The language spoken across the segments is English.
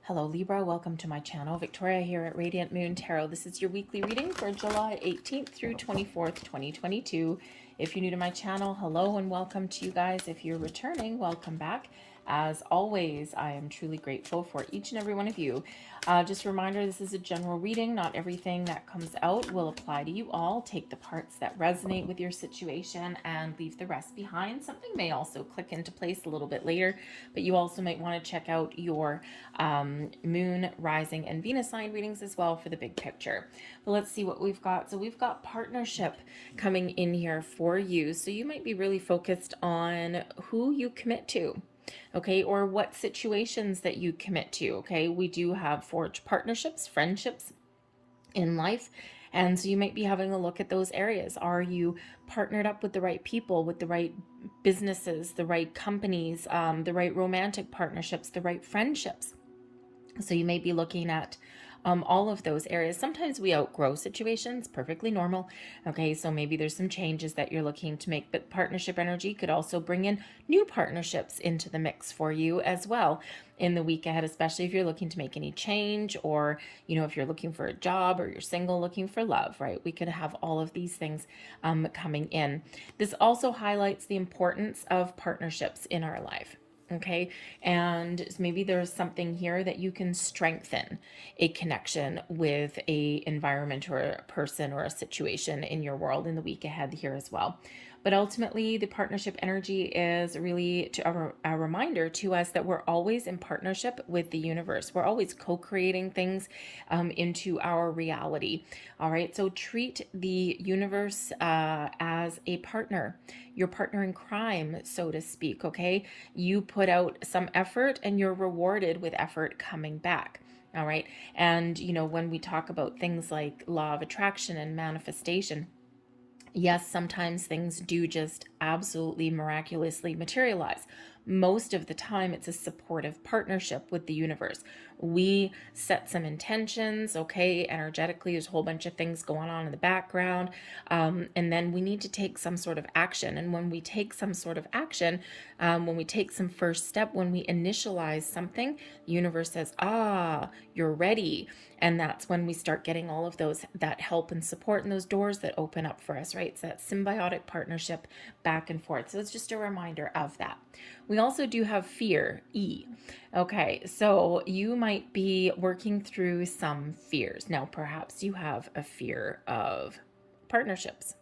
Hello Libra, welcome to my channel. Victoria here at Radiant Moon Tarot. This is your weekly reading for July 18th through 24th, 2022. If you're new to my channel, hello and welcome to you guys. If you're returning, welcome back. As always, I am truly grateful for each and every one of you. Just a reminder, this is a general reading. Not everything that comes out will apply to you all. Take the parts that resonate with your situation and leave the rest behind. Something may also click into place a little bit later, but you also might want to check out your moon, rising, and Venus sign readings as well for the big picture. But let's see what we've got. So we've got partnership coming in here for you. So you might be really focused on who you commit to. Okay, or what situations that you commit to. Okay, we do have forged partnerships, friendships in life. And so you might be having a look at those areas. Are you partnered up with the right people, with the right businesses, the right companies, the right romantic partnerships, the right friendships? So you may be looking at all of those areas. Sometimes we outgrow situations, perfectly normal. Okay, so maybe there's some changes that you're looking to make, but partnership energy could also bring in new partnerships into the mix for you as well in the week ahead, especially if you're looking to make any change, or if you're looking for a job, or you're single looking for love, right? We could have all of these things coming in. This also highlights the importance of partnerships in our life. Okay, and maybe there's something here that you can strengthen a connection with a environment or a person or a situation in your world in the week ahead here as well. But ultimately, the partnership energy is really a reminder to us that we're always in partnership with the universe. We're always co-creating things into our reality. All right, so treat the universe as a partner, your partner in crime, so to speak. Okay, you put out some effort and you're rewarded with effort coming back. All right, and when we talk about things like law of attraction and manifestation, yes, sometimes things do just absolutely miraculously materialize. Most of the time, it's a supportive partnership with the universe. We set some intentions, okay, energetically, there's a whole bunch of things going on in the background, and then we need to take some sort of action. And when we take some sort of action, when we take some first step, when we initialize something, the universe says, you're ready. And that's when we start getting all of that help and support and those doors that open up for us, right? It's that symbiotic partnership back and forth. So it's just a reminder of that. We also do have fear, E. Okay, so you might be working through some fears. Now, perhaps you have a fear of partnerships.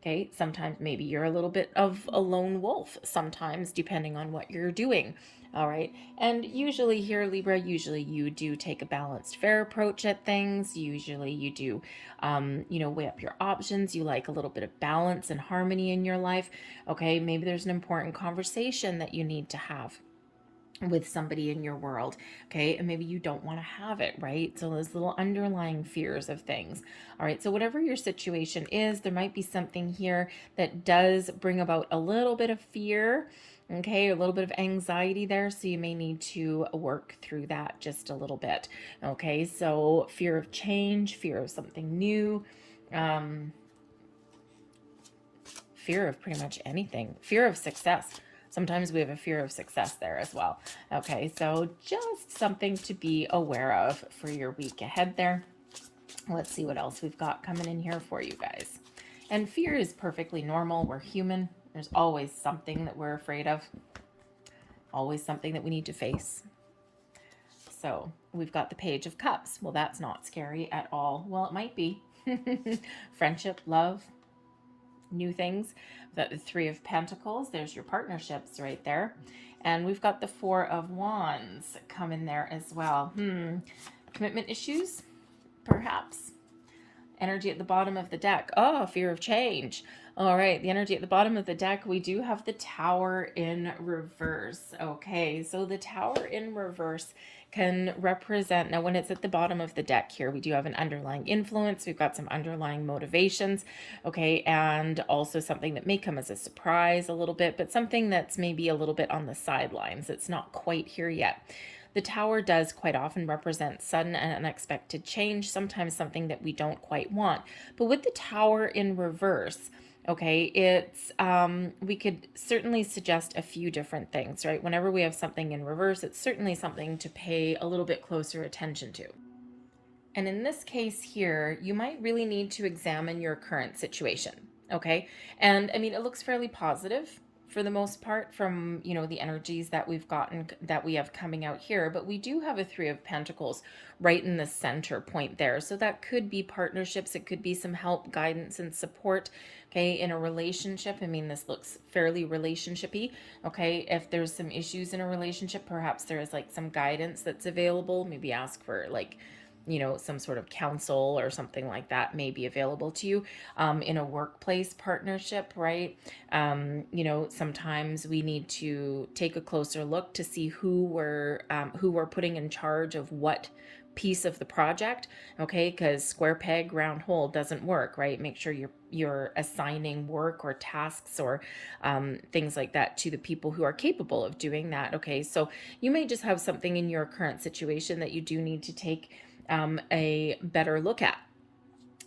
Okay, sometimes maybe you're a little bit of a lone wolf, sometimes depending on what you're doing. All right, and usually here, Libra, usually you do take a balanced, fair approach at things. Usually you do, weigh up your options. You like a little bit of balance and harmony in your life. Okay, maybe there's an important conversation that you need to have with somebody in your world, okay, and maybe you don't want to have it, right? So those little underlying fears of things. All right, so whatever your situation is, there might be something here that does bring about a little bit of fear, okay, a little bit of anxiety there, so you may need to work through that just a little bit. Okay, so fear of change, fear of something new, fear of pretty much anything, fear of success. Sometimes we have a fear of success there as well. Okay, so just something to be aware of for your week ahead there. Let's see what else we've got coming in here for you guys. And fear is perfectly normal. We're human. There's always something that we're afraid of. Always something that we need to face. So we've got the Page of Cups. Well, that's not scary at all. Well, it might be. Friendship, love, new things. The Three of Pentacles, there's your partnerships right there. And we've got the Four of Wands come in there as well. Commitment issues, perhaps. Energy at the bottom of the deck. Oh, fear of change. All right, the energy at the bottom of the deck, we do have the Tower in reverse. Okay, so the Tower in reverse can represent, now when it's at the bottom of the deck here, we do have an underlying influence. We've got some underlying motivations, okay, and also something that may come as a surprise a little bit, but something that's maybe a little bit on the sidelines. It's not quite here yet. The Tower does quite often represent sudden and unexpected change, sometimes something that we don't quite want. But with the Tower in reverse, Okay, we could certainly suggest a few different things, right? Whenever we have something in reverse, it's certainly something to pay a little bit closer attention to. And in this case here, you might really need to examine your current situation. Okay. And I mean, it looks fairly positive for the most part from, the energies that that we have coming out here. But we do have a Three of Pentacles right in the center point there. So that could be partnerships. It could be some help, guidance, and support. Okay. In a relationship. I mean, this looks fairly relationshipy. Okay. If there's some issues in a relationship, perhaps there is like some guidance that's available. Maybe ask for like, some sort of counsel or something like that may be available to you. In a workplace partnership, right? Sometimes we need to take a closer look to see who we're putting in charge of what piece of the project. Okay, because square peg round hole doesn't work, right? Make sure you're assigning work or tasks or things like that to the people who are capable of doing that. Okay, so you may just have something in your current situation that you do need to take a better look at.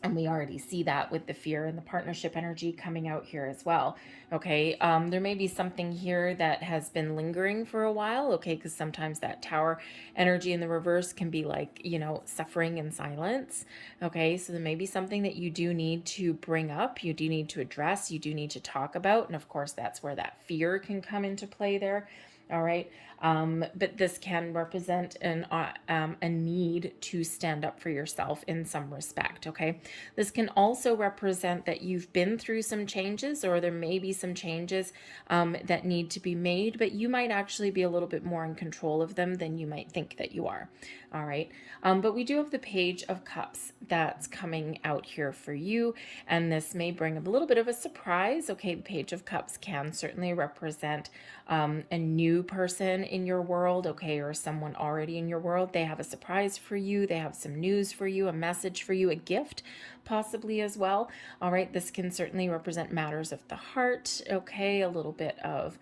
And we already see that with the fear and the partnership energy coming out here as well. Okay, there may be something here that has been lingering for a while. Okay, because sometimes that Tower energy in the reverse can be like, suffering in silence. Okay, so there may be something that you do need to bring up, you do need to address, you do need to talk about. And of course, that's where that fear can come into play there. All right. But this can represent a need to stand up for yourself in some respect. Okay. This can also represent that you've been through some changes, or there may be some changes that need to be made, but you might actually be a little bit more in control of them than you might think that you are. All right. But we do have the Page of Cups that's coming out here for you, and this may bring a little bit of a surprise. Okay. The Page of Cups can certainly represent a new person in your world, okay, or someone already in your world. They have a surprise for you. They have some news for you, a message for you, a gift possibly as well. All right, this can certainly represent matters of the heart, okay, a little bit of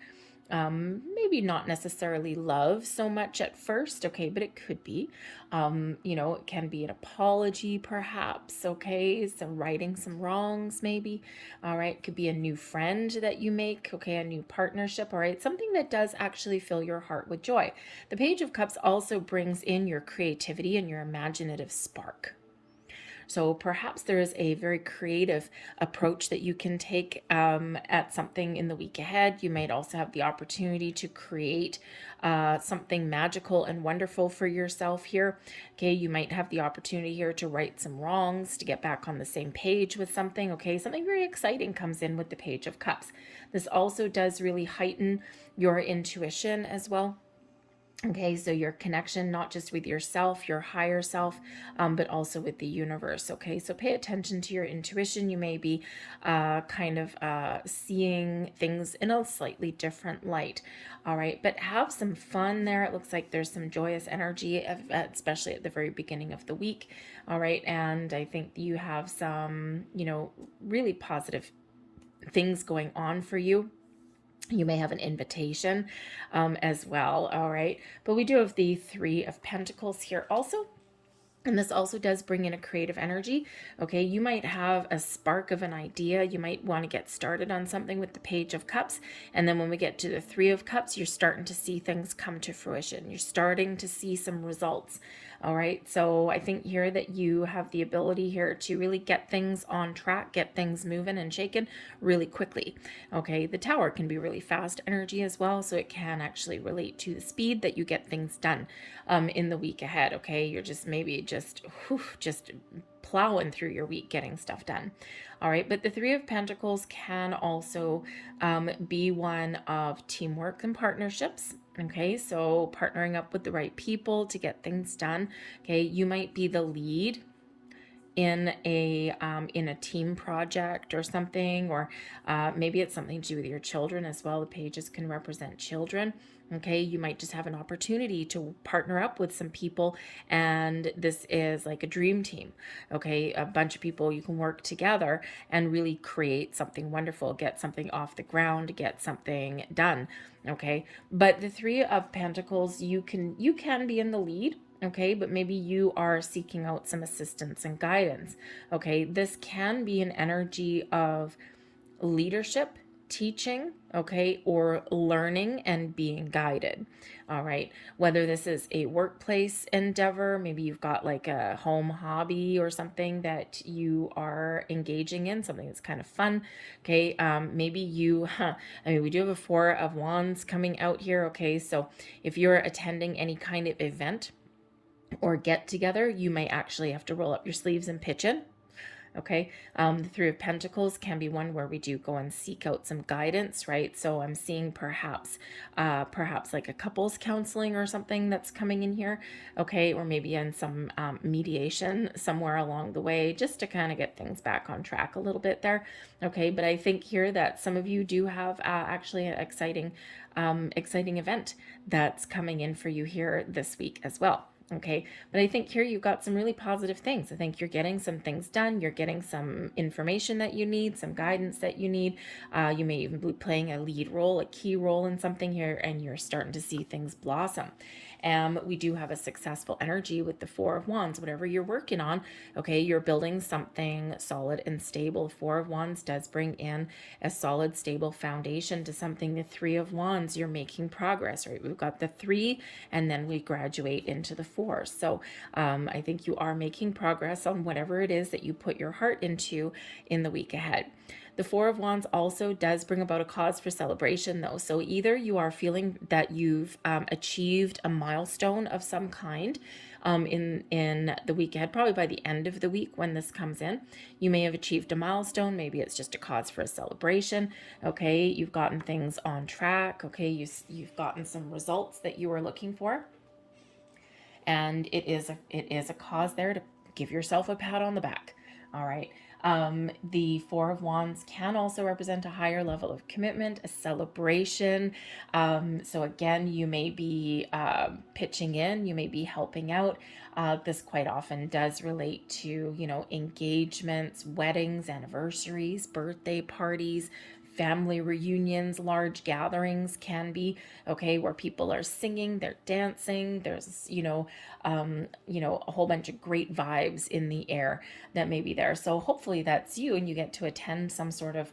maybe not necessarily love so much at first, okay, but it could be. It can be an apology perhaps, okay, so righting some wrongs maybe. All right, could be a new friend that you make, okay, a new partnership, all right, something that does actually fill your heart with joy. The Page of Cups also brings in your creativity and your imaginative spark. So perhaps there is a very creative approach that you can take at something in the week ahead. You might also have the opportunity to create something magical and wonderful for yourself here. Okay, you might have the opportunity here to right some wrongs, to get back on the same page with something. Okay, something very exciting comes in with the Page of Cups. This also does really heighten your intuition as well. Okay, so your connection, not just with yourself, your higher self, but also with the universe. Okay, so pay attention to your intuition. You may be seeing things in a slightly different light. All right, but have some fun there. It looks like there's some joyous energy, especially at the very beginning of the week. All right, and I think you have some, really positive things going on for you. You may have an invitation as well. All right. But we do have the Three of Pentacles here also. And this also does bring in a creative energy. Okay, you might have a spark of an idea. You might want to get started on something with the Page of Cups. And then when we get to the Three of Cups, you're starting to see things come to fruition. You're starting to see some results. All right, so I think here that you have the ability here to really get things on track, get things moving and shaken really quickly. Okay, the Tower can be really fast energy as well, so it can actually relate to the speed that you get things done in the week ahead. Okay, you're just just plowing through your week getting stuff done. All right, but the Three of Pentacles can also be one of teamwork and partnerships. Okay, so partnering up with the right people to get things done. Okay, you might be the lead in a team project or something, or maybe it's something to do with your children as well. The pages can represent children. Okay, you might just have an opportunity to partner up with some people, and this is like a dream team. Okay, a bunch of people, you can work together and really create something wonderful, get something off the ground, get something done. Okay, but the Three of Pentacles, you can be in the lead. Okay, but maybe you are seeking out some assistance and guidance. Okay, this can be an energy of leadership, teaching, okay, or learning and being guided. All right. Whether this is a workplace endeavor, maybe you've got like a home hobby or something that you are engaging in, something that's kind of fun. Okay. Maybe you, I mean, we do have a Four of Wands coming out here. Okay. So if you're attending any kind of event or get together, you may actually have to roll up your sleeves and pitch in. Okay. The Three of Pentacles can be one where we do go and seek out some guidance, right? So I'm seeing perhaps like a couples counseling or something that's coming in here. Okay. Or maybe in some mediation somewhere along the way, just to kind of get things back on track a little bit there. Okay. But I think here that some of you do have actually an exciting event that's coming in for you here this week as well. Okay, but I think here you've got some really positive things. I think you're getting some things done. You're getting some information that you need, some guidance that you need. You may even be playing a lead role, a key role in something here, and you're starting to see things blossom. We do have a successful energy with the Four of Wands. Whatever you're working on, okay, you're building something solid and stable. Four of Wands does bring in a solid, stable foundation to something. The Three of Wands, you're making progress, right? We've got the three, and then we graduate into the four. So I think you are making progress on whatever it is that you put your heart into in the week ahead. The Four of Wands also does bring about a cause for celebration, though. So either you are feeling that you've achieved a milestone of some kind in the week ahead, probably by the end of the week when this comes in. You may have achieved a milestone. Maybe it's just a cause for a celebration. Okay, you've gotten things on track. Okay, you've gotten some results that you were looking for. And it is a cause there to give yourself a pat on the back. All right. The Four of Wands can also represent a higher level of commitment, a celebration. So again, you may be pitching in, you may be helping out. This quite often does relate to, engagements, weddings, anniversaries, birthday parties, family reunions, large gatherings can be, okay, where people are singing, they're dancing, there's, a whole bunch of great vibes in the air that may be there. So hopefully that's you and you get to attend some sort of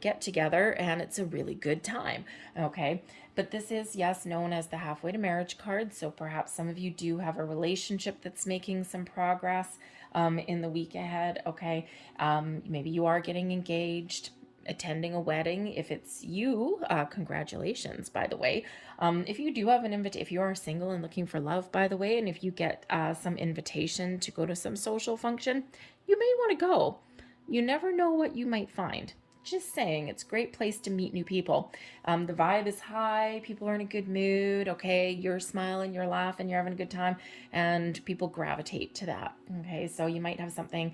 get together and it's a really good time. Okay. But this is, yes, known as the halfway to marriage card. So perhaps some of you do have a relationship that's making some progress in the week ahead. Okay. Maybe you are getting engaged, attending a wedding. If it's you, congratulations, by the way. If you do have if you are single and looking for love, by the way, and if you get some invitation to go to some social function, you may want to go. You never know what you might find. Just saying, it's a great place to meet new people. The vibe is high, people are in a good mood, okay, you're smiling, you're laughing, you're having a good time, and people gravitate to that, okay, so you might have something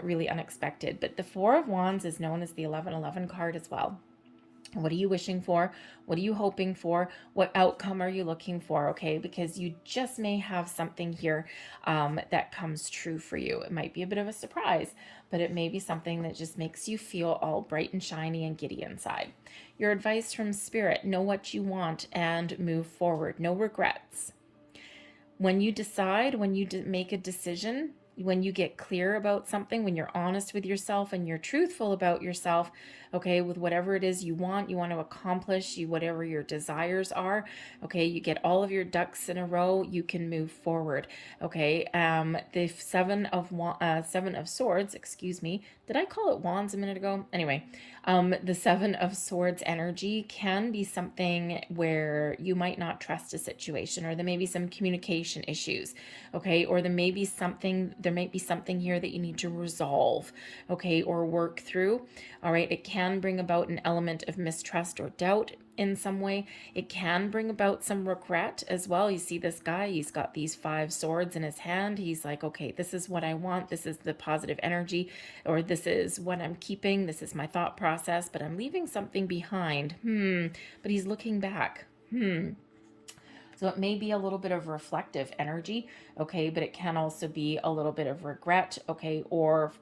really unexpected. But the Four of Wands is known as the 1111 card as well. What are you wishing for? What are you hoping for? What outcome are you looking for? Okay, because you just may have something here that comes true for you. It might be a bit of a surprise, but it may be something that just makes you feel all bright and shiny and giddy inside. Your advice from Spirit: know what you want and move forward. No regrets. When you decide, when you make a decision, when you get clear about something, when you're honest with yourself and you're truthful about yourself, okay, with whatever it is you want to accomplish, whatever your desires are, okay, you get all of your ducks in a row, you can move forward, okay. The Seven of Swords, excuse me, did I call it wands a minute ago? Anyway, the Seven of Swords energy can be something where you might not trust a situation, or there may be some communication issues, okay, or there might be something here that you need to resolve, okay, or work through. All right, it can bring about an element of mistrust or doubt in some way. It can bring about some regret as well. You see this guy, he's got these 5 swords in his hand. He's like, okay, this is what I want. This is the positive energy, or this is what I'm keeping. This is my thought process, but I'm leaving something behind. But he's looking back. So it may be a little bit of reflective energy, okay, but it can also be a little bit of regret, okay, or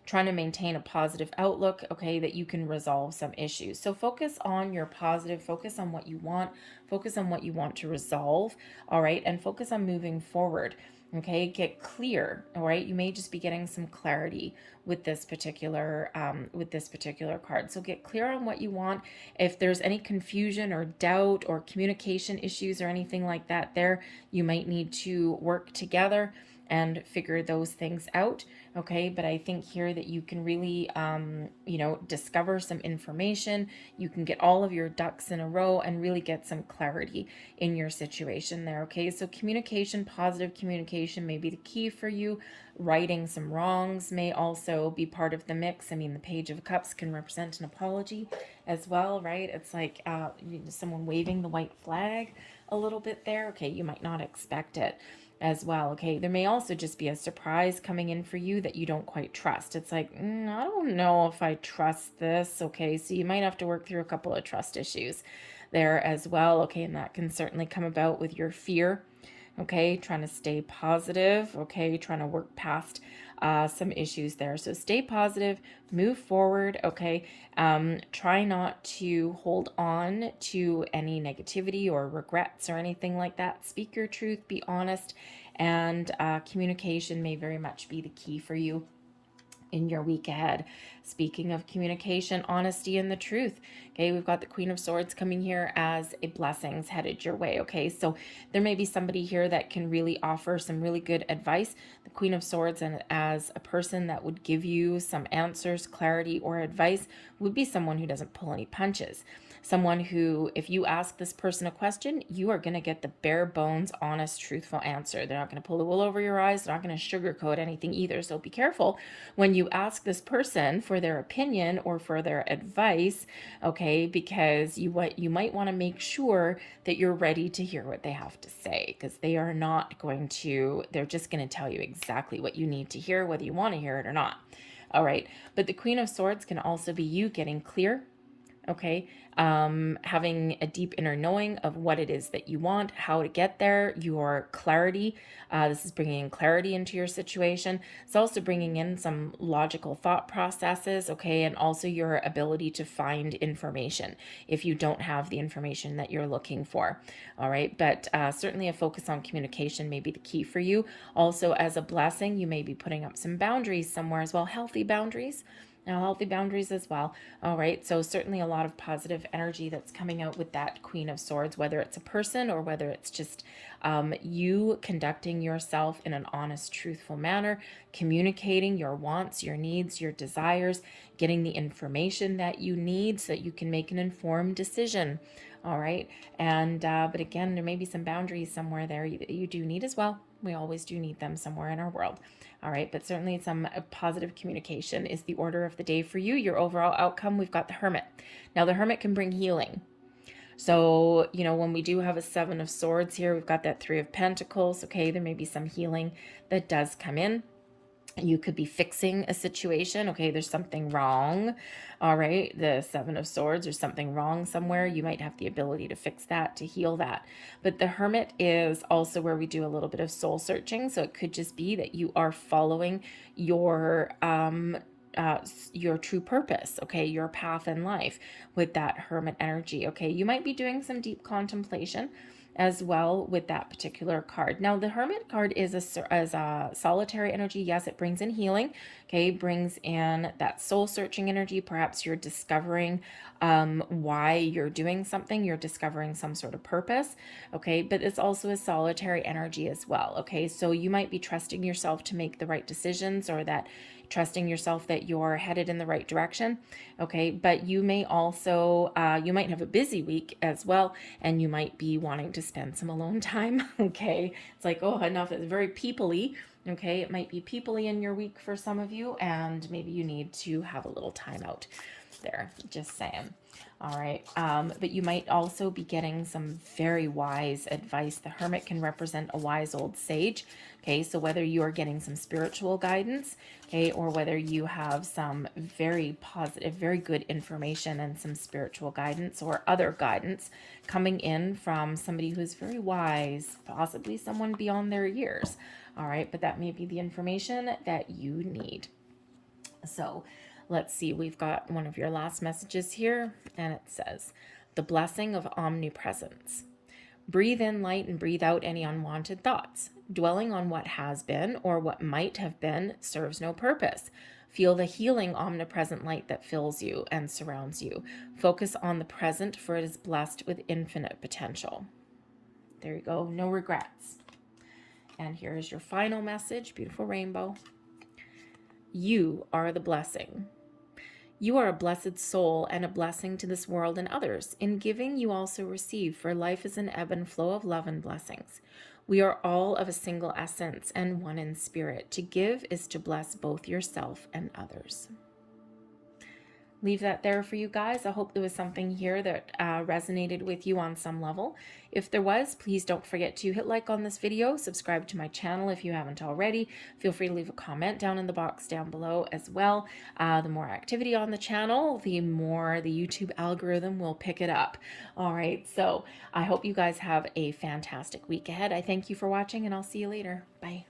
trying to maintain a positive outlook, okay, that you can resolve some issues. So focus on your positive, focus on what you want, focus on what you want to resolve, all right, and focus on moving forward. Okay, get clear. All right, you may just be getting some clarity with this particular card. So get clear on what you want. If there's any confusion or doubt or communication issues or anything like that, there you might need to work together and figure those things out. Okay, but I think here that you can really discover some information. You can get all of your ducks in a row and really get some clarity in your situation there. Okay, so communication, positive communication may be the key for you. Righting some wrongs may also be part of the mix. I mean, the Page of Cups can represent an apology as well, right? It's like someone waving the white flag a little bit there. Okay, you might not expect it as well. Okay, there may also just be a surprise coming in for you that you don't quite trust. It's like, I don't know if I trust this. Okay, so you might have to work through a couple of trust issues there as well. Okay, and that can certainly come about with your fear. Okay, trying to stay positive. Okay, trying to work past some issues there. So stay positive, move forward. Okay, try not to hold on to any negativity or regrets or anything like that. Speak your truth, be honest, and communication may very much be the key for you in your week ahead. Speaking of communication, honesty, and the truth. Okay, we've got the Queen of Swords coming here as a blessings headed your way. Okay, so there may be somebody here that can really offer some really good advice. The Queen of Swords, and as a person that would give you some answers, clarity, or advice, would be someone who doesn't pull any punches. Someone who, if you ask this person a question, you are going to get the bare bones, honest, truthful answer. They're not going to pull the wool over your eyes. They're not going to sugarcoat anything either. So be careful when you ask this person for their opinion or for their advice, okay? Because you might want to make sure that you're ready to hear what they have to say, because they are not going to, they're just going to tell you exactly what you need to hear, whether you want to hear it or not. All right. But the Queen of Swords can also be you getting clear. Okay, having a deep inner knowing of what it is that you want, how to get there, your clarity. This is bringing clarity into your situation. It's also bringing in some logical thought processes, okay, and also your ability to find information if you don't have the information that you're looking for. All right, but certainly a focus on communication may be the key for you. Also, as a blessing, you may be putting up some boundaries somewhere as well, healthy boundaries. Now, healthy boundaries as well. All right. So certainly a lot of positive energy that's coming out with that Queen of Swords, whether it's a person or whether it's just you conducting yourself in an honest, truthful manner, communicating your wants, your needs, your desires, getting the information that you need so that you can make an informed decision. All right. And, but again, there may be some boundaries somewhere there that you do need as well. We always do need them somewhere in our world. All right, but certainly some positive communication is the order of the day for you. Your overall outcome, we've got the Hermit. Now, the Hermit can bring healing. So, when we do have a Seven of Swords here, we've got that Three of Pentacles. Okay, there may be some healing that does come in. You could be fixing a situation. Okay, there's something wrong. All right, the Seven of Swords, there's something wrong somewhere. You might have the ability to fix that, to heal that. But the Hermit is also where we do a little bit of soul searching. So it could just be that you are following your true purpose, okay, your path in life with that Hermit energy. Okay, you might be doing some deep contemplation as well with that particular card. Now, the Hermit card is a solitary energy. Yes, it brings in healing. Okay, brings in that soul searching energy. Perhaps you're discovering why you're doing something. You're discovering some sort of purpose. Okay, but it's also a solitary energy as well. Okay, so you might be trusting yourself to make the right decisions, or that trusting yourself that you're headed in the right direction. Okay, but you may also, you might have a busy week as well, and you might be wanting to spend some alone time. Okay, it's like, oh, enough. It's very people-y. Okay, it might be people-y in your week for some of you, and maybe you need to have a little time out there. Just saying. All right. But you might also be getting some very wise advice. The Hermit can represent a wise old sage. Okay, so whether you are getting some spiritual guidance, okay, or whether you have some very positive, very good information and some spiritual guidance or other guidance coming in from somebody who's very wise, possibly someone beyond their years. All right, but that may be the information that you need. So let's see, we've got one of your last messages here, and it says, the blessing of omnipresence. Breathe in light and breathe out any unwanted thoughts. Dwelling on what has been or what might have been serves no purpose. Feel the healing, omnipresent light that fills you and surrounds you. Focus on the present, for it is blessed with infinite potential. There you go. No regrets. And here is your final message. Beautiful rainbow. You are the blessing. You are a blessed soul and a blessing to this world and others. In giving, you also receive, for life is an ebb and flow of love and blessings. We are all of a single essence and one in spirit. To give is to bless both yourself and others. Leave that there for you guys. I hope there was something here that resonated with you on some level. If there was, please don't forget to hit like on this video, subscribe to my channel if you haven't already. Feel free to leave a comment down in the box down below as well. The more activity on the channel, the more the YouTube algorithm will pick it up. All right, so I hope you guys have a fantastic week ahead. I thank you for watching, and I'll see you later. Bye.